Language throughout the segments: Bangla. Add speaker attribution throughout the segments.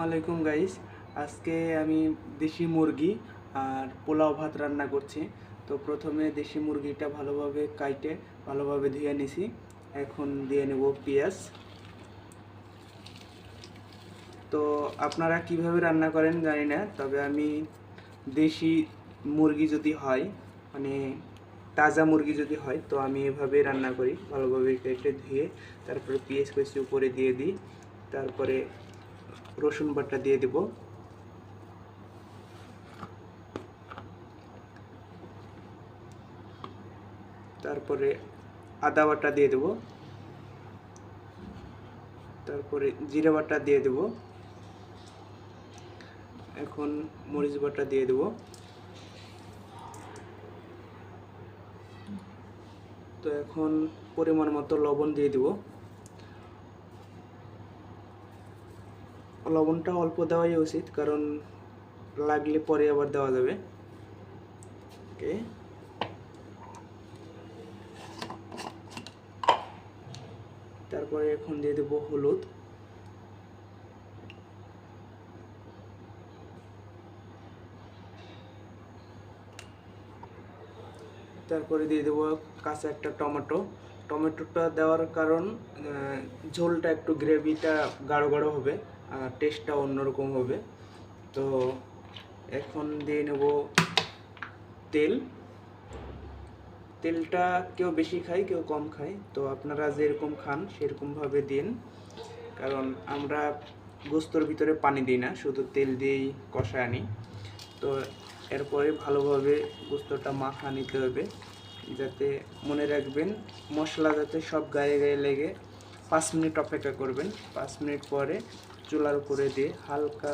Speaker 1: আসসালামাইকুম গাইস। আজকে আমি দেশি মুরগি আর পোলাও ভাত রান্না করছি। তো প্রথমে দেশি মুরগিটা ভালোভাবে কাইটে ভালোভাবে ধুয়ে নিছি। এখন দিয়ে নেব পেঁয়াজ। তো আপনারা কিভাবে রান্না করেন জানি না, তবে আমি দেশি মুরগি যদি হয়, মানে তাজা মুরগি যদি হয়, তো আমি এভাবে রান্না করি। ভালোভাবে কেটে ধুয়ে তারপরে পেঁয়াজ কুচি উপরে দিয়ে দিই। তারপরে রসুন বাটা দিয়ে দেব। তারপরে আদা বাটা দিয়ে দেব। তারপরে জিরা বাটা দিয়ে দেব। এখন মরিচ বাটা দিয়ে দেব। তো এখন পরিমাণ মতো লবণ দিয়ে দেব। লবণটা অল্প দেওয়াই উচিত, কারণ লাগলে পরে আবার দেওয়া যাবে। ওকে, তারপরে এখন দিয়ে দেব হলুদ। তারপরে দিয়ে দেবো কাঁচা একটা টমেটো। টমেটোটা দেওয়ার কারণ ঝোলটা একটু গ্রেভিটা গাঢ় গাঢ় হবে আর টেস্টটা অন্যরকম হবে। তো এখন দিয়ে নেব তেল। তেলটা কেউ বেশি খায় কেউ কম খায়, তো আপনারা যেরকম খান সেরকমভাবে দিন, কারণ আমরা গোস্তর ভিতরে পানি দিই না, শুধু তেল দিয়েই কষায় আনি। তো এরপরে ভালোভাবে গোস্তটা মাখা নিতে হবে, যাতে মনে রাখবেন মশলা যাতে সব গায়ে গায়ে লেগে 5 মিনিট অপেক্ষা করবেন। 5 মিনিট পরে চুলার উপরে দিয়ে হালকা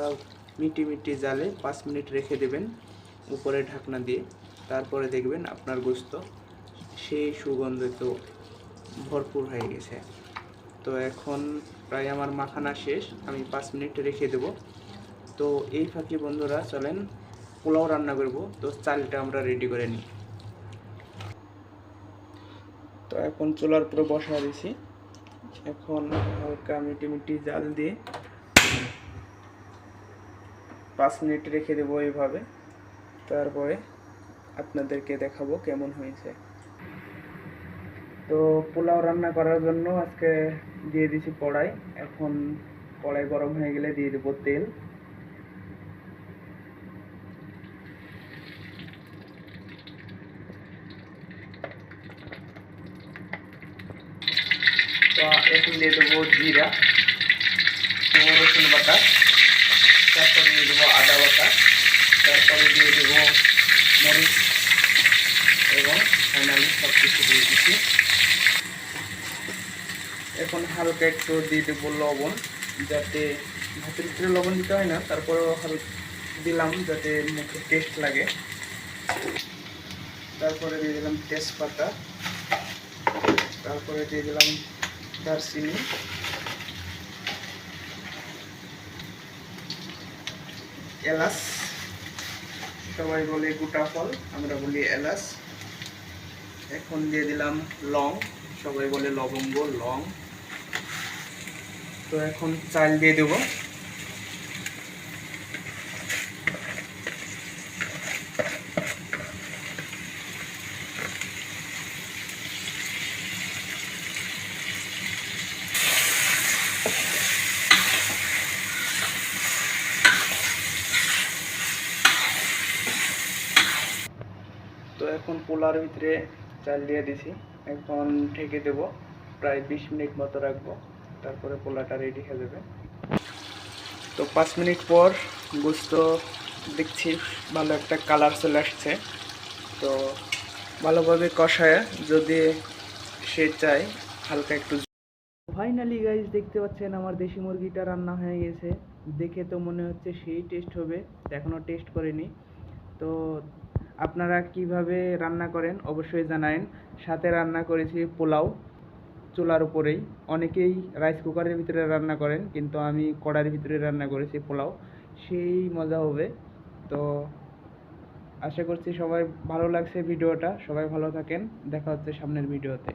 Speaker 1: মিটি মিটি জালে 5 মিনিট রেখে দেবেন উপরে ঢাকনা দিয়ে। তারপরে দেখবেন আপনার গোস্ত সেই সুগন্ধিত ভরপুর হয়ে গেছে। তো এখন প্রায় আমার মাখানা শেষ, আমি 5 মিনিট রেখে দেব। তো এই ফাঁকে বন্ধুরা চলেন পোলাও রান্না করব। তো চালটা আমরা রেডি করে নিই। তো এখন চুলার উপরে বসা দিয়েছি। এখন হালকা মিটি মিটি জাল দিয়ে 5 মিনিট রেখে দেবো এইভাবে। তারপরে আপনাদেরকে দেখাবো কেমন হয়েছে। তো পোলাও রান্না করার জন্য আজকে দিয়ে দিছি কড়াই। এখন কড়াই গরম হয়ে গেলে দিয়ে দেবো তেল। তো এখন দিয়ে দেবো জিরা, রসুন বাটা, তারপরে দিয়ে দেবো আদা বাটা, তারপরে দিয়ে দেবো মরিচ এবং ফাইনালি সব কিছু দিয়ে দিচ্ছি। এখন হালকা একটু দিয়ে দেবো লবণ, যাতে ভাতের ভিতরে লবণ দিতে হয় না, তারপরেও হালকা দিলাম যাতে মুখে টেস্ট লাগে। তারপরে দিয়ে দিলাম তেজপাতা, তারপরে দিয়ে দিলাম দারচিনি, এলাচ, সবাই বলে গোটা ফল, আমরা বলি এলাচ। এখন দিয়ে দিলাম লং, সবাই বলে লবঙ্গ, লং। তো এখন চাল দিয়ে দেব। তো এখন পোলার ভিতরে চাল দিয়ে দিছি। এখন ঢেকে দেব, প্রায় 20 মিনিট মতো রাখবো, তারপরে পোলাটা রেডি হয়ে যাবে। তো 5 মিনিট পর গোস্ত দেখছি ভালো একটা কালার চলে আসছে। তো ভালোভাবে কষায় যদি সে চায় হালকা একটু। ফাইনালি গাইস দেখতে পাচ্ছেন আমার দেশি মুরগিটা রান্না হয়ে গেছে। দেখে তো মনে হচ্ছে সেই টেস্ট হবে, এখনও টেস্ট করিনি। তো আপনারা কিভাবে রান্না করেন অবশ্যই জানাবেন। সাথে রান্না করেছি পোলাও চুলার উপরেই। অনেকেই রাইস কুকারের ভিতরে রান্না করেন, কিন্তু আমি কড়াইয়ের ভিতরে রান্না করেছি পোলাও, সেই মজা হবে। তো আশা করছি সবাই ভালো লাগছে ভিডিওটা। সবাই ভালো থাকেন, দেখা হচ্ছে সামনের ভিডিওতে।